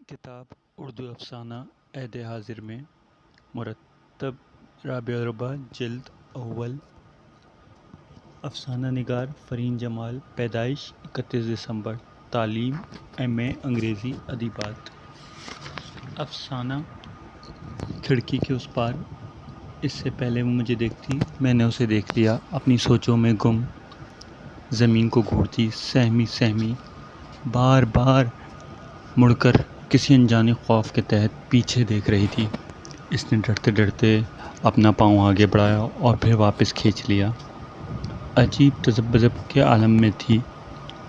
کتاب اردو افسانہ عہد حاضر میں مرتب رابع الربا جلد اول۔ افسانہ نگار فرین جمال، پیدائش 31 دسمبر، تعلیم MA انگریزی ادبیات۔ افسانہ کھڑکی کے اس پار۔ اس سے پہلے وہ مجھے دیکھتی، میں نے اسے دیکھ لیا، اپنی سوچوں میں گم، زمین کو گھورتی سہمی بار بار مڑ کر کسی انجانے خوف کے تحت پیچھے دیکھ رہی تھی۔ اس نے ڈرتے ڈرتے اپنا پاؤں آگے بڑھایا اور پھر واپس کھینچ لیا۔ عجیب تذبذب کے عالم میں تھی۔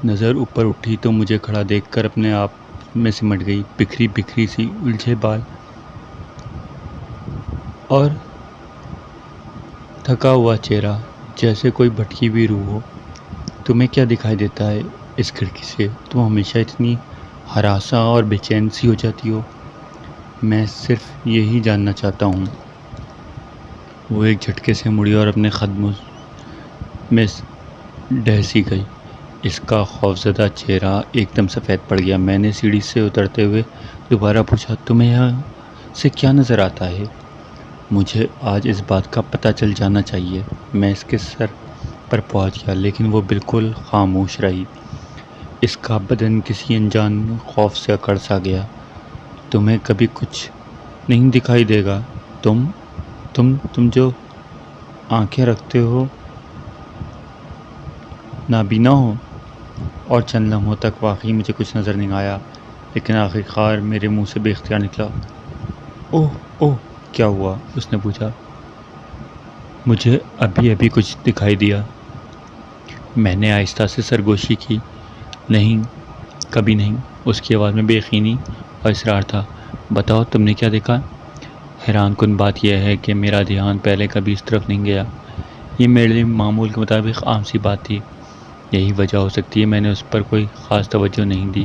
نظر اوپر اٹھی تو مجھے کھڑا دیکھ کر اپنے آپ میں سمٹ گئی۔ بکھری سی الجھے بال اور تھکا ہوا چہرہ، جیسے کوئی بھٹکی ہوئی روح ہو۔ تمہیں کیا دکھائی دیتا ہے اس کھڑکی سے؟ تم ہمیشہ اتنی ہراساں اور بے چین سی ہو جاتی ہو؟ میں صرف یہی جاننا چاہتا ہوں۔ وہ ایک جھٹکے سے مڑی اور اپنے قدموں میں ڈھہ سی گئی۔ اس کا خوفزدہ چہرہ ایک دم سفید پڑ گیا۔ میں نے سیڑھی سے اترتے ہوئے دوبارہ پوچھا، تمہیں یہاں سے کیا نظر آتا ہے؟ مجھے آج اس بات کا پتہ چل جانا چاہیے۔ میں اس کے سر پر پہنچ گیا، لیکن وہ بالکل خاموش رہی۔ اس کا بدن کسی انجان خوف سے اکڑ سا گیا۔ تمہیں کبھی کچھ نہیں دکھائی دے گا؟ تم جو آنکھیں رکھتے ہو نابینا ہو؟ اور چند لمحوں تک واقعی مجھے کچھ نظر نہیں آیا، لیکن آخرکار میرے منہ سے بے اختیار نکلا، اوہ کیا ہوا؟ اس نے پوچھا۔ مجھے ابھی کچھ دکھائی دیا۔ میں نے آہستہ سے سرگوشی کی۔ نہیں، کبھی نہیں۔ اس کی آواز میں بے یقینی اور اصرار تھا۔ بتاؤ، تم نے کیا دیکھا؟ حیران کن بات یہ ہے کہ میرا دھیان پہلے کبھی اس طرف نہیں گیا۔ یہ میرے لیے معمول کے مطابق عام سی بات تھی۔ یہی وجہ ہو سکتی ہے میں نے اس پر کوئی خاص توجہ نہیں دی۔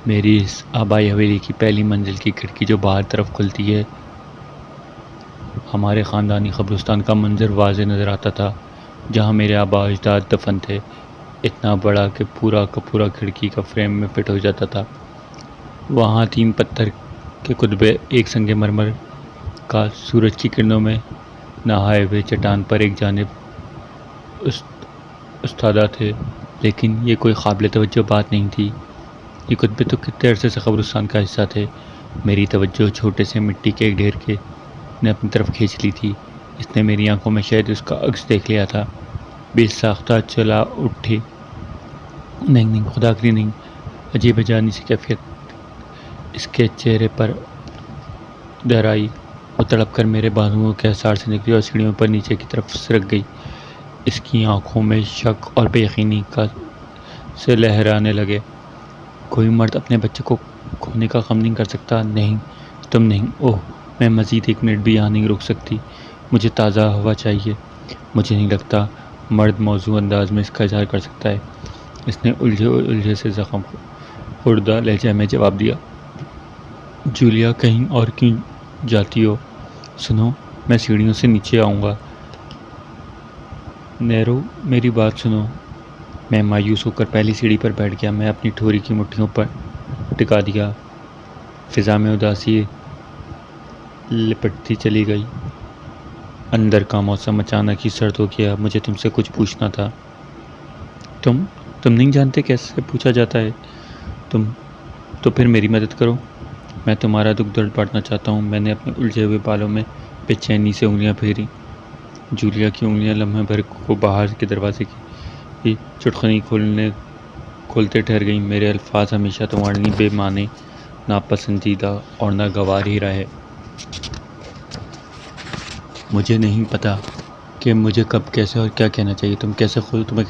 میری اس آبائی حویلی کی پہلی منزل کی کھڑکی جو باہر طرف کھلتی ہے، ہمارے خاندانی قبرستان کا منظر واضح نظر آتا تھا، جہاں میرے آبا و اجداد دفن تھے، اتنا بڑا کہ پورا کا پورا کھڑکی کا فریم میں فٹ ہو جاتا تھا۔ وہاں 3 پتھر کے کتبے ایک سنگ مرمر کا سورج کی کرنوں میں نہائے ہوئے چٹان پر ایک جانب استادہ تھے، لیکن یہ کوئی قابل توجہ بات نہیں تھی۔ یہ کتبے تو کتنے عرصے سے قبرستان کا حصہ تھے۔ میری توجہ چھوٹے سے مٹی کے ایک ڈھیر نے اپنی طرف کھینچ لی تھی۔ اس نے میری آنکھوں میں شاید اس کا عکس دیکھ لیا تھا۔ بے ساختہ چلا اٹھی۔ نہیں، خدا کی نہیں۔ عجیب اجانی سی کیفیت اس کے چہرے پر در آئی۔ وہ تڑپ کر میرے بازوؤں کے حصار سے نکلی اور سیڑھیوں پر نیچے کی طرف سرک گئی۔ اس کی آنکھوں میں شک اور بے یقینی سے لہرانے لگے۔ کوئی مرد اپنے بچے کو کھونے کا غم نہیں کر سکتا؟ نہیں، تم نہیں۔ اوہ، میں مزید 1 منٹ بھی یہاں نہیں رک سکتی۔ مجھے تازہ ہوا چاہیے۔ مجھے نہیں لگتا مرد موزوں انداز میں اس کا اظہار کر سکتا ہے۔ اس نے الجھے سے زخم خوردہ لہجے میں جواب دیا۔ جولیا، کہیں اور کیوں جاتی ہو؟ سنو، میں سیڑھیوں سے نیچے آؤں گا۔ نیرو، میری بات سنو۔ میں مایوس ہو کر پہلی سیڑھی پر بیٹھ گیا۔ میں اپنی ٹھوری کی مٹھیوں پر ٹکا دیا۔ فضا میں اداسی لپٹتی چلی گئی۔ اندر کا موسم اچانک ہی سرد ہو گیا۔ مجھے تم سے کچھ پوچھنا تھا۔ تم نہیں جانتے کیسے پوچھا جاتا ہے؟ تو پھر میری مدد کرو۔ میں تمہارا دکھ درد بانٹنا چاہتا ہوں۔ میں نے اپنے الجھے ہوئے بالوں میں بے چینی سے انگلیاں پھیری۔ جولیا کی انگلیاں لمحے بھر کو باہر کے دروازے کی چٹخنی کھولتے ٹھہر گئیں۔ میرے الفاظ ہمیشہ تمہارے لیے بے معنی، ناپسندیدہ اور ناگوار ہی رہے۔ مجھے نہیں پتا کہ مجھے کب، کیسے اور کیا کہنا چاہیے۔ تمہیں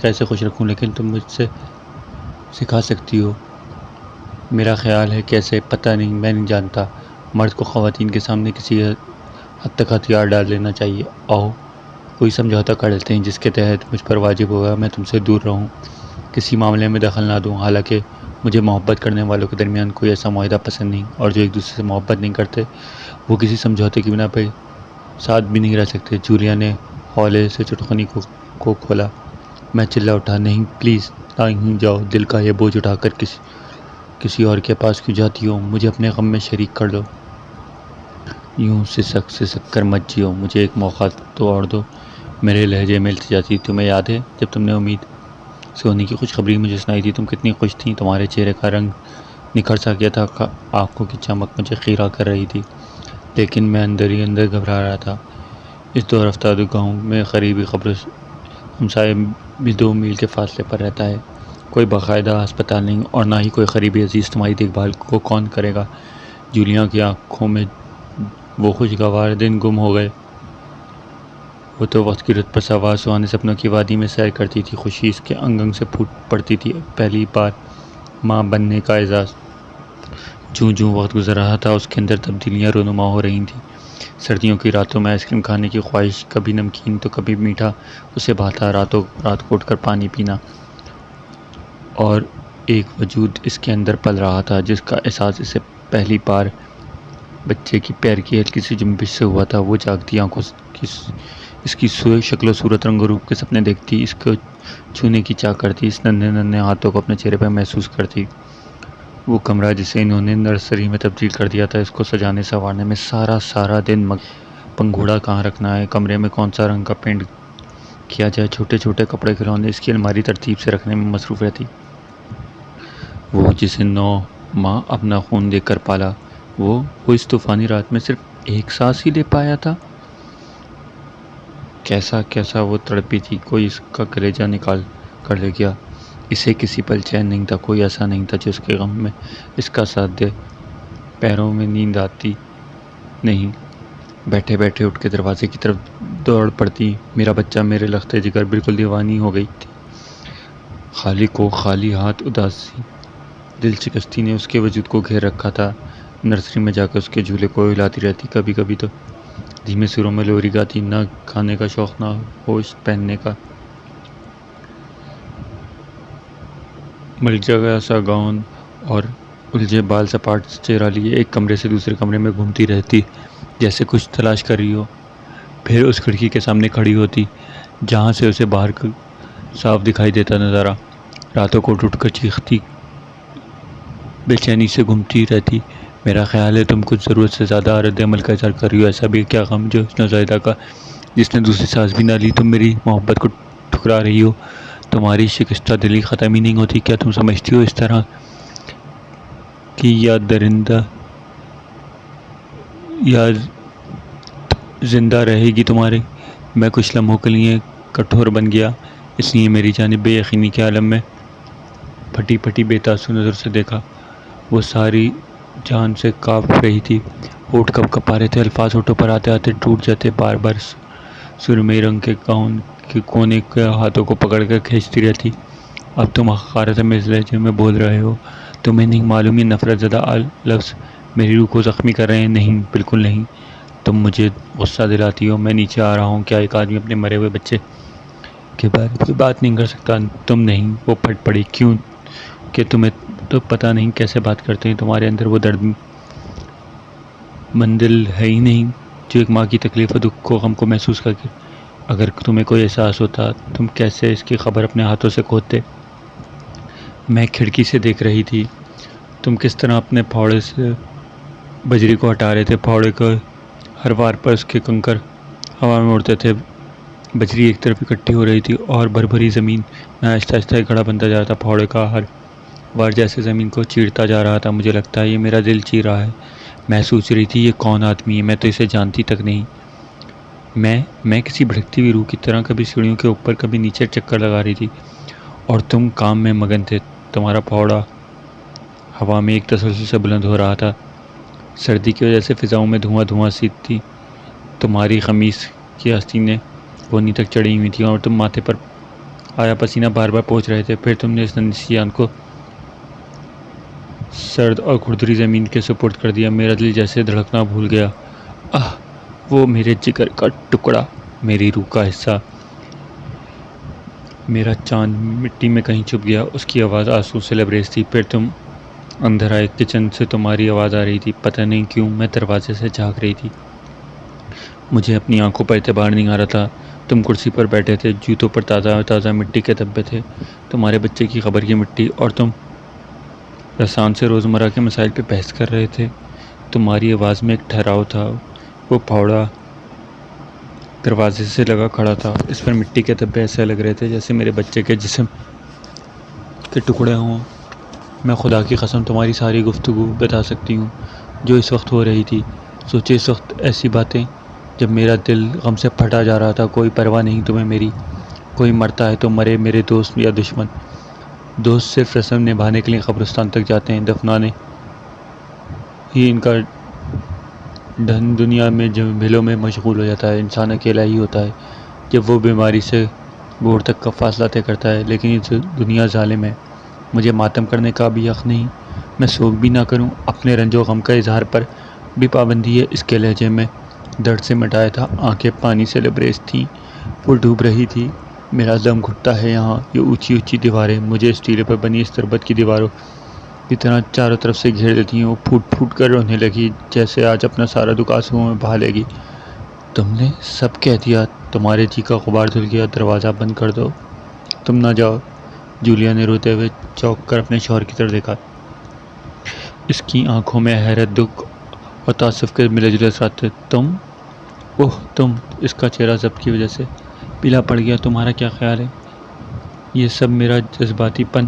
کیسے خوش رکھوں، لیکن تم مجھ سے سکھا سکتی ہو۔ میرا خیال ہے کیسے، پتہ نہیں، میں نہیں جانتا۔ مرد کو خواتین کے سامنے کسی حد تک ہتھیار ڈال لینا چاہیے۔ آؤ، کوئی سمجھوتا کر لیتے ہیں جس کے تحت مجھ پر واجب ہوگا میں تم سے دور رہوں، کسی معاملے میں دخل نہ دوں۔ حالانکہ مجھے محبت کرنے والوں کے درمیان کوئی ایسا معاہدہ پسند نہیں، اور جو ایک دوسرے سے محبت نہیں کرتے وہ کسی سمجھوتے کی بنا پر ساتھ بھی نہیں رہ سکتے۔ جولیا نے ہولے سے چٹخنی کو کھولا۔ میں چلا اٹھا، نہیں، پلیز نہیں جاؤ۔ دل کا یہ بوجھ اٹھا کر کسی اور کے پاس کیوں جاتی ہو؟ مجھے اپنے غم میں شریک کر دو۔ یوں سسک کر مت جیو، مجھے ایک موقع تو اور دو۔ میرے لہجے میں التجا تھی۔ تمہیں یاد ہے جب تم نے امید سے ہونے کی خوشخبری مجھے سنائی تھی؟ تم کتنی خوش تھیں، تمہارے چہرے کا رنگ نکھر سا گیا تھا، آنکھوں کی چمک مجھے خیرہ کر رہی تھی، لیکن میں اندر ہی اندر گھبرا رہا تھا۔ اس دور افتادہ گاؤں میں قریبی ہمسائے بھی 2 میل کے فاصلے پر رہتا ہے، کوئی باقاعدہ ہسپتال نہیں، اور نہ ہی کوئی قریبی عزیز۔ تمہاری دیکھ بھال کو کون کرے گا؟ جولیا کی آنکھوں میں وہ خوشگوار دن گم ہو گئے۔ وہ تو وقت کی رت پر سوار سہانے سپنوں کی وادی میں سیر کرتی تھی، خوشی اس کے انگ انگ سے پھوٹ پڑتی تھی، پہلی بار ماں بننے کا اعزاز۔ جوں جوں وقت گزر رہا تھا اس کے اندر تبدیلیاں رونما ہو رہی تھیں۔ سردیوں کی راتوں میں آئس کریم کھانے کی خواہش، کبھی نمکین تو کبھی میٹھا، اسے بھاتا۔ رات کو اٹھ کر پانی پینا، اور ایک وجود اس کے اندر پل رہا تھا جس کا احساس اسے پہلی بار بچے کی پیر کی ہلکی سی جنبش سے ہوا تھا۔ وہ جاگتی آنکھوں اس کی شکل و صورت، رنگ و روپ کے سپنے دیکھتی، اس کو چھونے کی چاہ کرتی، اس ننھے ننھے ہاتھوں کو اپنے چہرے پر محسوس کرتی۔ وہ کمرہ جسے انہوں نے نرسری میں تبدیل کر دیا تھا، اس کو سجانے سنوارنے میں سارا دن پنگھوڑا کہاں رکھنا ہے، کمرے میں کون سا رنگ کا پینٹ کیا جائے، چھوٹے چھوٹے کپڑے کھلونے اس کی الماری ترتیب سے رکھنے میں مصروف رہتی۔ وہ جسے 9 ماہ اپنا خون دے کر پالا، وہ اس طوفانی رات میں صرف ایک سانس ہی لے پایا تھا۔ کیسا وہ تڑپی تھی، کوئی اس کا کلیجہ نکال کر لے گیا۔ اسے کسی پل چین نہیں تھا، کوئی ایسا نہیں تھا جو اس کے غم میں اس کا ساتھ دے۔ پیروں میں نیند آتی نہیں، بیٹھے بیٹھے اٹھ کے دروازے کی طرف دوڑ پڑتی۔ میرا بچہ، میرے لخت جگر، بالکل دیوانی ہو گئی تھی۔ خالی کو خالی ہاتھ، اداسی دل شکستی نے اس کے وجود کو گھیر رکھا تھا۔ نرسری میں جا کے اس کے جھولے کو ہلاتی رہتی، کبھی کبھی تو دھیمے سروں میں لوری گاتی۔ نہ کھانے کا شوق، نہ ہوش پہننے کا۔ ملجا سا گاؤن اور الجھے بال سپاٹ چہرہ لیے ایک کمرے سے دوسرے کمرے میں گھومتی رہتی جیسے کچھ تلاش کر رہی ہو، پھر اس کھڑکی کے سامنے کھڑی ہوتی جہاں سے اسے باہر کا صاف دکھائی دیتا نظارہ۔ راتوں کو اٹھ کر چیختی، بے چینی سے گھومتی رہتی۔ میرا خیال ہے تم کچھ ضرورت سے زیادہ رد عمل کا اظہار کر رہی ہو۔ ایسا بھی کیا غم جو اس نوزائیدہ کا جس نے دوسری سانس بھی نہ لی؟ تم میری محبت کو ٹھکرا رہی ہو، تمہاری شکستہ دلی ختم ہی نہیں ہوتی کیا؟ تم سمجھتی ہو اس طرح کی یا درندہ یا زندہ رہے گی تمہارے؟ میں کچھ لمحوں کے لیے کٹھور بن گیا، اس لیے میری جانب بے یقینی کے عالم میں پھٹی پھٹی بے تاثر نظر سے دیکھا۔ وہ ساری جان سے کانپ رہی تھی، ہونٹ کپ کپا رہے تھے، الفاظ ہونٹوں پر آتے آتے ٹوٹ جاتے، بار بار سرمئی رنگ کے گاؤن کے کونے کے ہاتھوں کو پکڑ کر کھینچتی رہتی۔ اب تم حقارت آمیز لہجے میں بول رہے ہو، تمہیں نہیں معلوم یہ نفرت زدہ لفظ میری روح کو زخمی کر رہے ہیں؟ نہیں، بالکل نہیں، تم مجھے غصہ دلاتی ہو۔ میں نیچے آ رہا ہوں، کیا ایک آدمی اپنے مرے ہوئے بچے کے بارے میں بات نہیں کر سکتا؟ تم نہیں، وہ پھٹ پڑی، کیوں کہ تمہیں تو پتہ نہیں کیسے بات کرتے ہیں، تمہارے اندر وہ درد مندل ہے ہی نہیں جو ایک ماں کی تکلیف و دکھ کو، غم کو محسوس کر کے اگر تمہیں کوئی احساس ہوتا، تم کیسے اس کی خبر اپنے ہاتھوں سے کھودتے؟ میں کھڑکی سے دیکھ رہی تھی، تم کس طرح اپنے پھاوڑے سے بجری کو ہٹا رہے تھے، پھاوڑے کو ہر وار پر اس کے کنکر ہوا میں اڑتے تھے، بجری ایک طرف اکٹھی ہو رہی تھی اور بھری زمین میں آہستہ آہستہ ایک گڑھا بنتا جا رہا تھا، پھاوڑے کا ہر وار جیسے زمین کو چیرتا جا رہا تھا۔ مجھے لگتا ہے یہ میرا دل چیر رہا ہے۔ میں سوچ رہی تھی یہ کون آدمی ہے، میں تو اسے جانتی تک نہیں۔ میں کسی بھٹکتی ہوئی روح کی طرح کبھی سیڑھیوں کے اوپر کبھی نیچے چکر لگا رہی تھی، اور تم کام میں مگن تھے۔ تمہارا پھاوڑا ہوا میں ایک تسلسل سے بلند ہو رہا تھا، سردی کی وجہ سے فضاؤں میں دھواں سی تھی، تمہاری قمیص کی آستینیں کونی تک چڑھی ہوئی تھیں اور تم ماتھے پر آیا پسینہ بار بار پوچھ رہے تھے۔ پھر تم نے اس ننھی سی جان کو سرد اور کھردری زمین کے سپرد کر دیا۔ میرا دل جیسے دھڑکنا بھول گیا۔ آہ، وہ میرے جگر کا ٹکڑا، میری روح کا حصہ، میرا چاند مٹی میں کہیں چھپ گیا۔ اس کی آواز آنسو سے لبریز تھی۔ پھر تم اندر آئے، کچن سے تمہاری آواز آ رہی تھی، پتہ نہیں کیوں میں دروازے سے جھانک رہی تھی۔ مجھے اپنی آنکھوں پر اعتبار نہیں آ رہا تھا۔ تم کرسی پر بیٹھے تھے، جوتوں پر تازہ تازہ مٹی کے دھبے تھے، تمہارے بچے کی قبر کی مٹی، اور تم رسان سے روزمرہ کے مسائل پہ بحث کر رہے تھے۔ تمہاری آواز میں ایک ٹھہراؤ تھا۔ وہ پھاوڑا دروازے سے لگا کھڑا تھا۔ اس پر مٹی کے دھبے ایسے لگ رہے تھے جیسے میرے بچے کے جسم کے ٹکڑے ہوں۔ میں خدا کی قسم تمہاری ساری گفتگو بتا سکتی ہوں جو اس وقت ہو رہی تھی۔ سوچے اس وقت ایسی باتیں جب میرا دل غم سے پھٹا جا رہا تھا۔ کوئی پرواہ نہیں تمہیں میری، کوئی مرتا ہے تو مرے، میرے دوست یا دشمن۔ دوست صرف رسم نبھانے کے لیے قبرستان تک جاتے ہیں، دفنانے ہی ان کا ڈھن دنیا میں جھمیلوں میں مشغول ہو جاتا ہے۔ انسان اکیلا ہی ہوتا ہے جب وہ بیماری سے گور تک کا فاصلہ طے کرتا ہے، لیکن یہ دنیا ظالم ہے۔ مجھے ماتم کرنے کا بھی حق نہیں، میں سوگ بھی نہ کروں۔ اپنے رنج و غم کا اظہار پر بھی پابندی ہے۔ اس کے لہجے میں درد سے مٹایا تھا، آنکھیں پانی سے لبریز تھیں، وہ ڈوب رہی تھی۔ میرا دم گھٹتا ہے یہاں، یہ اونچی اونچی دیواریں مجھے اس ٹیلے پر بنی اس تربت کی دیواروں کی طرح چاروں طرف سے گھیر دیتی ہیں۔ وہ پھوٹ پھوٹ کر رونے لگی، جیسے آج اپنا سارا دکھ آنسوؤں میں بہا لے گی۔ تم نے سب کہہ دیا، تمہارے جی کا غبار دھل گیا، دروازہ بند کر دو، تم نہ جاؤ۔ جولیا نے روتے ہوئے چونک کر اپنے شوہر کی طرف دیکھا۔ اس کی آنکھوں میں حیرت، دکھ اور تعصب کے ملے جلے اثرات تھے۔ تم؟ اوہ تم! اس کا چہرہ ضبط کی وجہ سے پیلا پڑ گیا۔ تمہارا کیا خیال ہے؟ یہ سب میرا جذباتی پن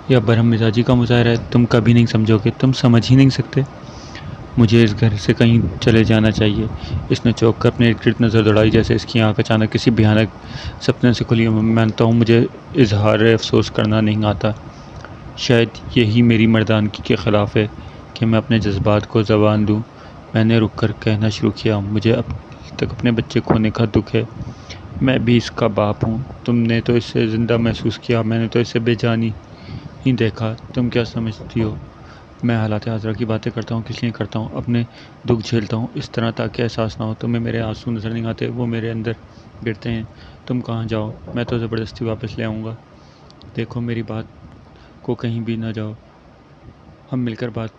یا برہم مزاجی کا مظاہرہ ہے؟ تم کبھی نہیں سمجھو گے، تم سمجھ ہی نہیں سکتے۔ مجھے اس گھر سے کہیں چلے جانا چاہیے۔ اس نے چونک کر اپنے ارد گرد نظر دوڑائی، جیسے اس کی آنکھ اچانک کسی بھیانک سپنے سے کھلی ہوں۔ میں مانتا ہوں مجھے اظہار افسوس کرنا نہیں آتا۔ شاید یہی میری مردانگی کے خلاف ہے کہ میں اپنے جذبات کو زبان دوں۔ میں نے رک کر کہنا شروع کیا، مجھے اب تک اپنے بچے کھونے کا دکھ ہے۔ میں بھی اس کا باپ ہوں۔ تم نے تو اسے زندہ محسوس کیا، میں نے تو اسے بے جان ہی دیکھا۔ تم کیا سمجھتی ہو میں حالات حاضرہ کی باتیں کرتا ہوں کس لیے کرتا ہوں؟ اپنے دکھ جھیلتا ہوں اس طرح تاکہ احساس نہ ہو۔ تمہیں میرے آنسو نظر نہیں آتے، وہ میرے اندر گرتے ہیں۔ تم کہاں جاؤ، میں تو زبردستی واپس لے آؤں گا۔ دیکھو میری بات کو کہیں بھی نہ جاؤ، ہم مل کر بات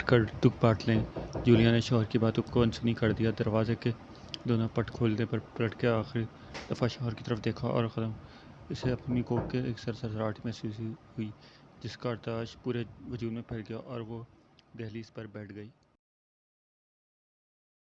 کر دکھ بانٹ لیں۔ جولیا نے شوہر کی باتوں کو انسنی کر دیا۔ دروازے کے دونوں پٹ کھولنے پر پلٹ کے آخری دفعہ شوہر کی طرف دیکھا اور قدم اسے اپنی کوکھ کے ایک سرسراہٹ محسوس ہوئی جس کا ارتعاش پورے وجود میں پھیل گیا اور وہ دہلیز پر بیٹھ گئی۔